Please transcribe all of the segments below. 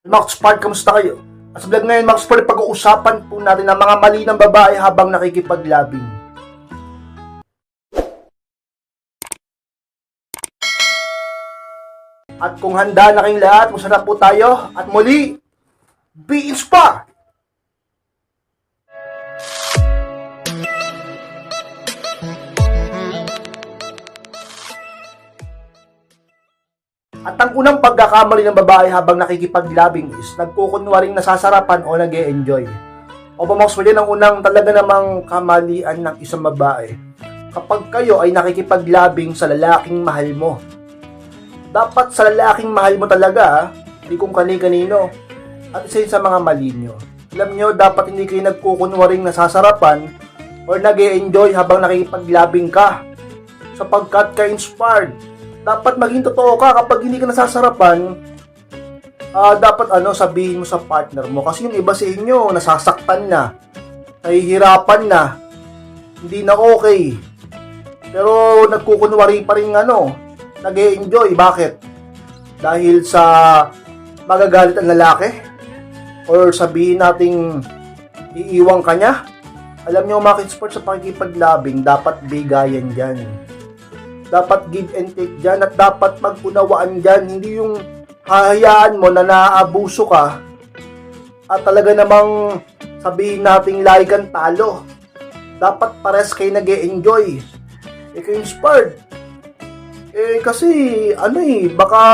Max Part, kamusta kayo? At sa vlog ngayon, Max Part, pag-uusapan po natin ang mga mali ng babae habang nakikipaglabing. At kung handa na kayong lahat, masarap po tayo. At muli, be inspired! At ang unang pagkakamali ng babae habang nakikipaglabing is nagkukunwaring nasasarapan o nag-e-enjoy. O pamakswali ng unang talaga namang kamalian ng isang babae. Kapag kayo ay nakikipaglabing sa lalaking mahal mo. Dapat sa lalaking mahal mo talaga, hindi kung kani-kanino. At isa yun sa mga mali nyo. Alam nyo, dapat hindi kayo nagkukunwaring nasasarapan o nag-e-enjoy habang nakikipaglabing ka. Sapagkat ka-inspired. Dapat maging totoo ka kapag hindi ka nasasarapan. Dapat sabihin mo sa partner mo. Kasi yung iba sa inyo, nasasaktan na, nahihirapan na, hindi na okay. Pero nagkukunwari pa rin nag-e-enjoy. Bakit? Dahil sa magagalit ang lalaki? Or sabihin nating iiwang ka niya? Alam niyo mga kids-sports, sa pakikipaglabing, dapat bigayan dyan. Dapat give and take dyan at dapat mag-unawaan dyan. Hindi yung hahayaan mo na naaabuso ka at talaga namang sabihin nating lagi kang talo. Dapat pares kayo nag-e-enjoy. Kayo inspired. Kasi baka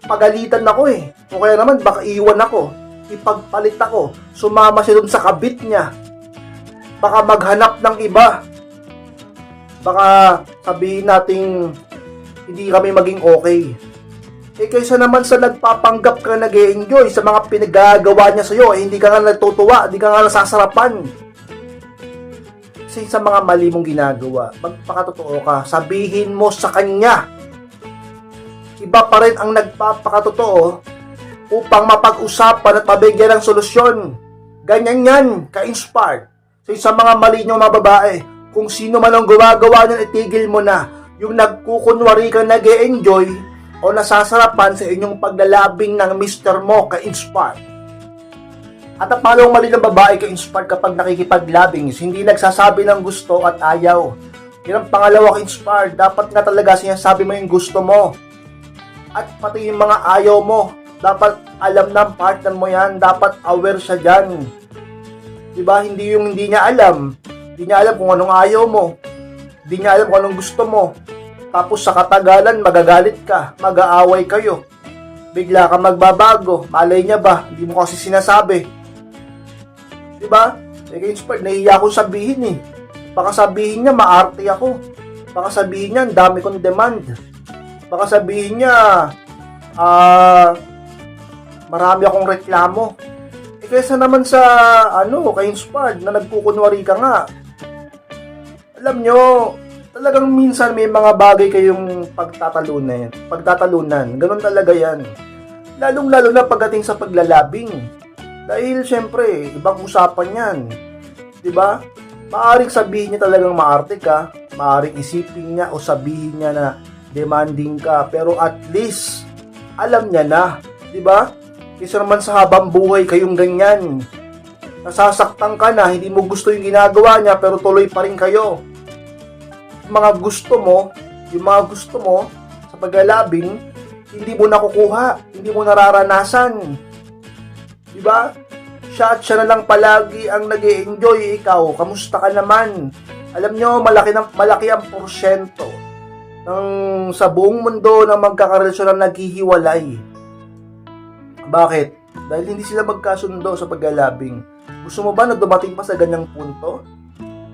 pagalitan ako o kaya naman baka iwan ako, ipagpalit ako, sumama siya dun sa kabit niya, baka maghanap ng iba. Baka sabihin nating hindi kami maging okay. Kaysa naman sa nagpapanggap ka nag-e-enjoy sa mga pinagagawa niya sa'yo, hindi ka nga natutuwa, hindi ka nga nasasarapan. Kasi sa mga mali mong ginagawa, magpakatotoo ka, sabihin mo sa kanya. Iba pa rin ang nagpapakatotoo upang mapag-usapan at mabigyan ng solusyon. Ganyan yan, ka-inspired. Sa mga mali nyo mga babae, kung sino man ang gumagawa niyan, itigil mo na. Yung nagkukunwari ka nag-e-enjoy o nasasarapan sa inyong paglalabing ng mister mo, ka-inspired. At ang palong mali ng babae ka-inspired kapag nakikipaglabing is hindi nagsasabi ng gusto at ayaw. Yan ang pangalawa ka-inspired. Dapat nga talaga sinasabi mo yung gusto mo. At pati yung mga ayaw mo. Dapat alam ng partner mo yan. Dapat aware siya dyan. Diba? Hindi yung hindi niya alam. Hindi niya alam kung anong ayaw mo. Hindi niya alam kung anong gusto mo. Tapos sa katagalan, magagalit ka. Mag-aaway kayo. Bigla ka magbabago. Malay niya ba? Hindi mo kasi sinasabi. Diba? Inspired. Nahiya akong sabihin Baka sabihin niya, maarte ako. Baka sabihin niya, ang dami kong demand. Baka sabihin niya, marami akong reklamo. Kaysa naman sa, ka-inspired, na nagkukunwari ka nga. Alam nyo, talagang minsan may mga bagay kayong pagtatalunan. Ganun talaga yan. Lalong-lalo na pagdating sa paglalabing. Dahil, syempre, ibang usapan yan. Diba? Maaring sabihin niya talagang maarte ka. Maaring isipin niya o sabihin niya na demanding ka. Pero at least, alam niya na. Diba? Isa naman sa habang buhay kayong ganyan. Nasasaktan ka na, hindi mo gusto yung ginagawa niya, pero tuloy pa rin kayo. Yung mga gusto mo sa paglalabing, hindi mo nakukuha, hindi mo nararanasan. Diba? Siya na lang palagi ang nag-e-enjoy. Ikaw, kamusta ka naman? Alam nyo, malaki ang porsyento sa buong mundo na magkakarelasyon na naghihiwalay. Bakit? Dahil hindi sila magkasundo sa paglalabing. Gusto mo ba na dumating pa sa ganyang punto?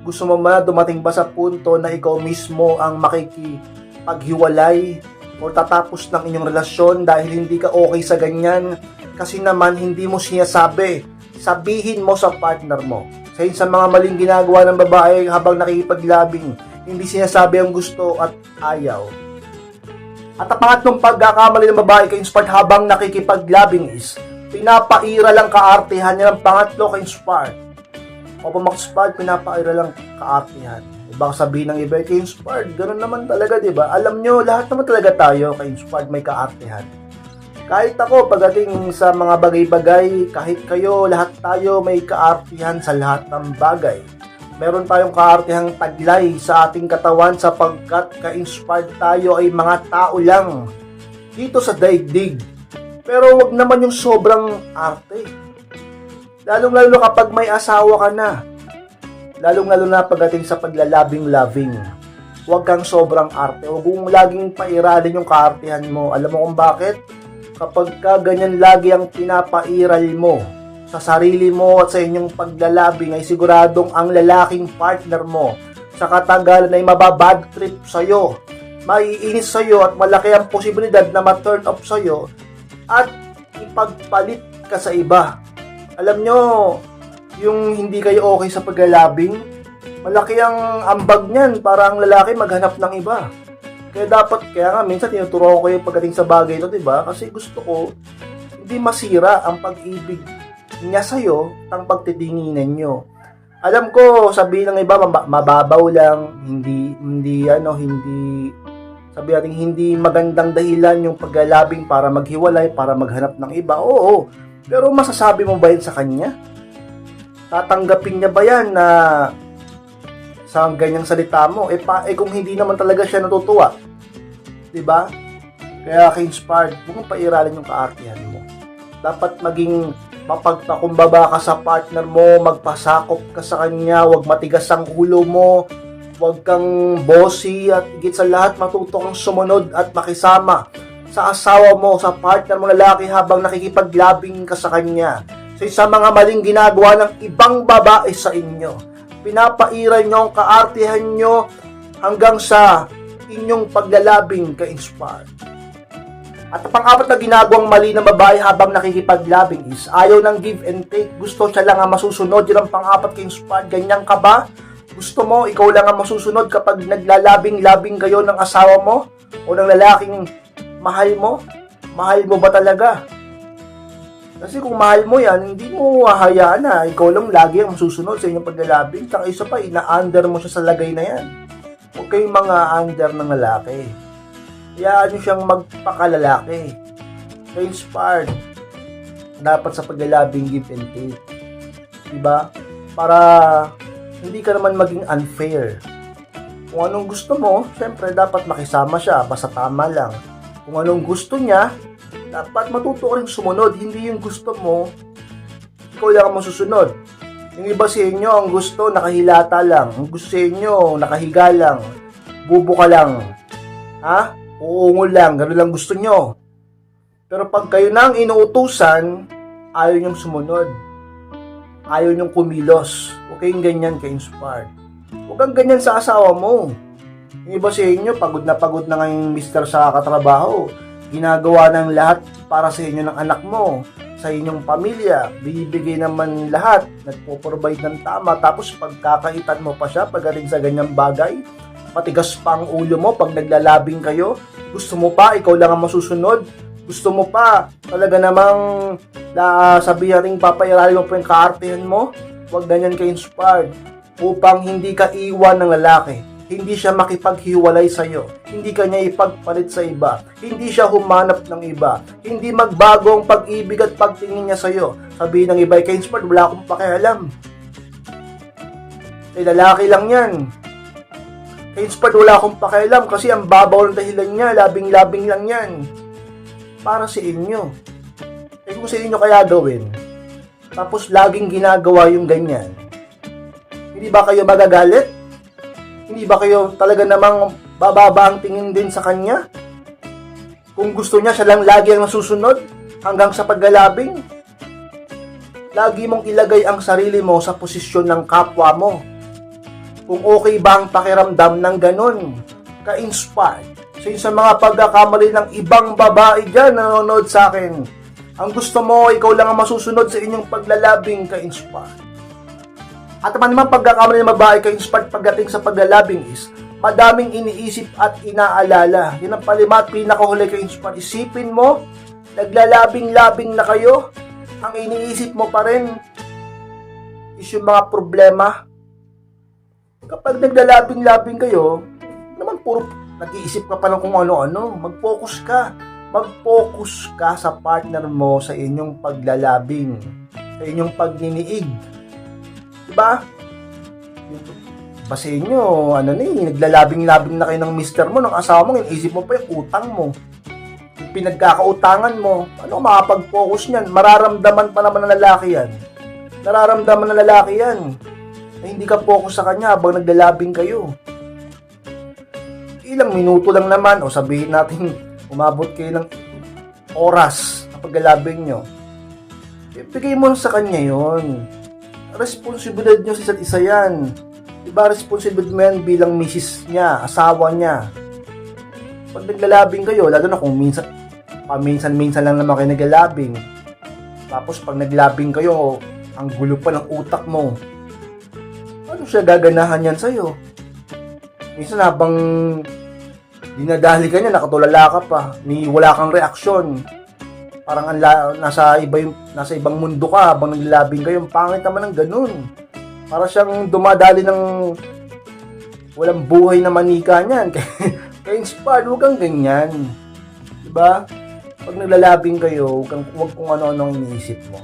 Gusto mo ba na dumating pa sa punto na ikaw mismo ang makikipaghiwalay o tatapos ng inyong relasyon dahil hindi ka okay sa ganyan? Kasi naman hindi mo sinasabi. Sabihin mo sa partner mo. Sa mga maling ginagawa ng babae habang nakikipaglabing, hindi sinasabi ang gusto at ayaw. At ang pangatlong pagkakamali ng babae ka-inspired habang nakikipaglabing is pinapaira lang kaartehan. Yan ang pangatlo ka-inspired. O pumak-inspired, pinapaira lang kaartehan. Baka sabihin ng iba, ka-inspired, ganun naman talaga, diba? Alam nyo, lahat naman talaga tayo ka-inspired, may kaartehan. Kahit ako, pagdating sa mga bagay-bagay, kahit kayo, lahat tayo may kaartihan sa lahat ng bagay. Meron tayong kaartihang taglay sa ating katawan sapagkat ka-inspired tayo ay mga tao lang dito sa daigdig. Pero wag naman yung sobrang arte. Lalong-lalo kapag may asawa ka na. Lalong-lalo na pagdating sa paglalabing-loving. Huwag kang sobrang arte. Huwag mong laging pairalin yung kaartihan mo. Alam mo kung bakit? Kapag ka ganyan lagi ang pinapairal mo sa sarili mo at sa inyong paglalabing, ay siguradong ang lalaking partner mo sa katagalan ay mababad trip sa'yo, maiinis sa'yo at malaki ang posibilidad na ma-turn off sa'yo at ipagpalit ka sa iba. Alam nyo, yung hindi kayo okay sa paglalabing, malaki ang ambag niyan para ang lalaki maghanap ng iba. Kaya nga minsan tinuturo ko kayo pagdating sa bagay ito, diba? Kasi gusto ko hindi masira ang pag-ibig niya sa'yo ang pagtitinginan nyo. Alam ko, sabihin ng iba, mababaw lang, hindi sabi natin, hindi magandang dahilan yung paglalabing para maghiwalay, para maghanap ng iba. Oo, pero masasabi mo ba yun sa kanya? Tatanggapin niya ba yan na sa ganyang salita mo? Kung hindi naman talaga siya natutuwa, diba? Kaya ka-inspired, huwag mong pairalin yung kaartihan mo. Dapat maging mapagpakumbaba ka sa partner mo, magpasakop ka sa kanya, huwag matigas ang ulo mo, huwag kang bossy, at higit sa lahat matuto kang sumunod at makisama sa asawa mo, sa partner mo lalaki habang nakikipaglabing ka sa kanya. Sa mga maling ginagawa ng ibang babae sa inyo, pinapairal nyo ang kaartihan nyo hanggang sa inyong paglalabing ka-inspired. At pang-apat na ginagawang mali ng babae habang nakikipaglabing is ayaw ng give and take. Gusto siya lang ang masusunod. Yun ang pang-apat ka-inspired. Ganyan ka ba? Gusto mo, ikaw lang ang masusunod kapag naglalabing-labing kayo ng asawa mo o ng lalaking mahal mo? Mahal mo ba talaga? Kasi kung mahal mo yan, hindi mo hahayaan na ikaw lang lagi ang masusunod sa inyong paglalabing. Tsaka isa pa, ina-under mo siya sa lagay na yan. Huwag kayong mga under ng lalaki. Hayaan nyo siyang magpakalalaki. Ka-inspired. Dapat sa paglalabing give and take. Diba? Para hindi ka naman maging unfair. Kung anong gusto mo, syempre dapat makisama siya. Basta tama lang. Kung anong gusto niya, dapat matuto ka rin sumunod. Hindi yung gusto mo, ikaw lang ang masusunod. Yung iba sa inyo, ang gusto, nakahilata lang. Ang gusto sa inyo, nakahiga lang. Bubo ka lang. Ha? Uungol lang. Ganun lang gusto nyo. Pero pag kayo na ang inuutusan, ayaw nyong sumunod. Ayaw nyong kumilos. Huwag kayong ganyan ka-inspired. Huwag kang ganyan sa asawa mo. Yung iba sa inyo, pagod na ngayong mister sa katrabaho. Ginagawa ng lahat para sa inyo ng anak mo, sa inyong pamilya, bibigay naman lahat, nagpo-provide ng tama, tapos pagkakaitan mo pa siya pagdating sa ganyang bagay, matigas pa ang ulo mo pag naglalabing kayo, gusto mo pa, ikaw lang ang masusunod, gusto mo pa, talaga namang sabihin rin papairalin mo pa yung kaartehan mo, huwag ganyan ka-inspired, upang hindi ka iwan ng lalaki. Hindi siya makipaghiwalay sa iyo. Hindi ka niya ipagpalit sa iba. Hindi siya humanap ng iba. Hindi magbago ang pag-ibig at pagtingin niya sa iyo. Sabihin ng iba, ka-inspired, wala akong pakialam. Lalaki lang yan. Ka-inspired, wala akong pakialam kasi ang babaw ng dahilan niya, labing-labing lang yan. Para sa inyo. Kung sa inyo kaya gawin, tapos laging ginagawa yung ganyan, hindi ba kayo magagalit? Hindi ba kayo talaga namang bababa ang tingin din sa kanya? Kung gusto niya, siya lang lagi ang nasusunod hanggang sa paglalabing. Lagi mong ilagay ang sarili mo sa posisyon ng kapwa mo. Kung okay ba ang pakiramdam ng ganun, ka-inspired. Sa mga pagkakamali ng ibang babae dyan na nanonood sa akin, ang gusto mo, ikaw lang ang masusunod sa inyong paglalabing, ka-inspired. At naman pagkakamali ng babae ka-inspired pagdating sa paglalabing is madaming iniisip at inaalala. Yan ang palima at pinakahuli ka-inspired. Isipin mo, naglalabing-labing na kayo, ang iniisip mo pa rin is yung mga problema. Kapag naglalabing-labing kayo, naman puro nag-iisip ka pa ng kung ano-ano, mag-focus ka mag-focus ka sa partner mo sa inyong paglalabing, sa inyong pagniniig. Diba? Basahin nyo, naglalabing-labing na kayo ng mister mo, ng asawa mo, iniisip mo pa yung utang mo. Yung pinagkakautangan mo, makapag-focus niyan? Mararamdaman pa naman ng lalaki yan. Nararamdaman ng lalaki yan. Na hindi ka focus sa kanya habang naglalabing kayo. Ilang minuto lang naman, o sabihin natin, umabot kayo ng oras na paglalabing nyo. Ibigay mo sa kanya yon. Responsibilidad nyo sa isa't isa yan. Diba, responsibilidad mo yan bilang misis niya, asawa niya. Pag naglalabing kayo, lalo na kung minsan lang naman kayo naglalabing. Tapos pag naglabing kayo, ang gulo pa ng utak mo. Ano siya gaganahan yan sa'yo? Minsan habang dinadali ka niya, nakatulala ka pa, wala kang reaksyon. Parang nasa ibang mundo ka habang naglalabing kayo. Pangit naman ng ganun. Para siyang dumadali ng walang buhay na manika niyan. Kaya inspired, huwag kang ganyan. Diba? Pag naglalabing kayo, huwag kung ano-ano ang iniisip mo.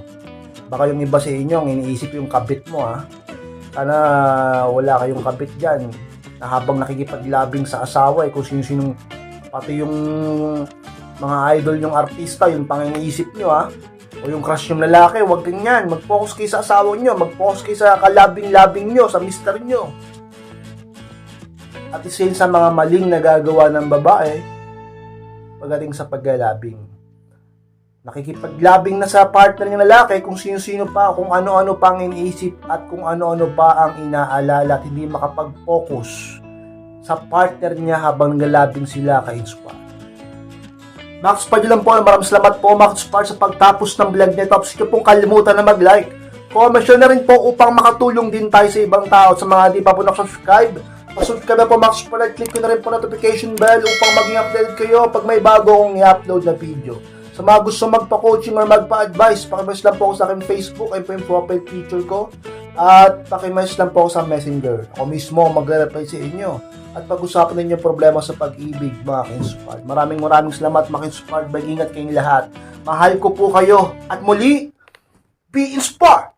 Baka yung iba sa inyo, ang iniisip yung kabit mo, ha? Sana wala kayong kabit dyan. Na habang nakikipaglabing sa asawa, kung sino-sinong, pati yung mga idol yung artista, yung pang-iniisip nyo, ha? O yung crush yung lalaki, huwag ganyan. Mag-focus kayo sa asawa nyo, mag-focus kayo sa kalabing-labing nyo, sa mister nyo. At isin sa mga maling nagagawa ng babae pagdating sa paglalabing. Nakikipaglabing na sa partner ng lalaki kung sino-sino pa, kung ano-ano pa ang iniisip at kung ano-ano pa ang inaalala at hindi makapag-focus sa partner niya habang naglalabing sila ka-inspire. Max Pard lang po, maraming salamat po Max Pard sa pagtapos ng vlog nito. Tapos hindi pong kalimutan na mag-like. Comment na rin po upang makatulong din tayo sa ibang tao. Sa mga di pa po nakasubscribe, pasubscribe na po Max Pard. Click ko na rin po notification bell upang maging updated kayo pag may bago akong i-upload na video. Sa mga gusto magpa-coaching or magpa-advise, pakimessage lang po ako sa aking Facebook, ay po yung profile picture ko. At pakimessage lang po ako sa Messenger. Ako mismo mag-reply sa inyo. At pag-usapan ninyo problema sa pag-ibig, mga Kinspard. Maraming salamat, mga Kinspard. Mag-ingat kayong lahat. Mahal ko po kayo. At muli, be inspired!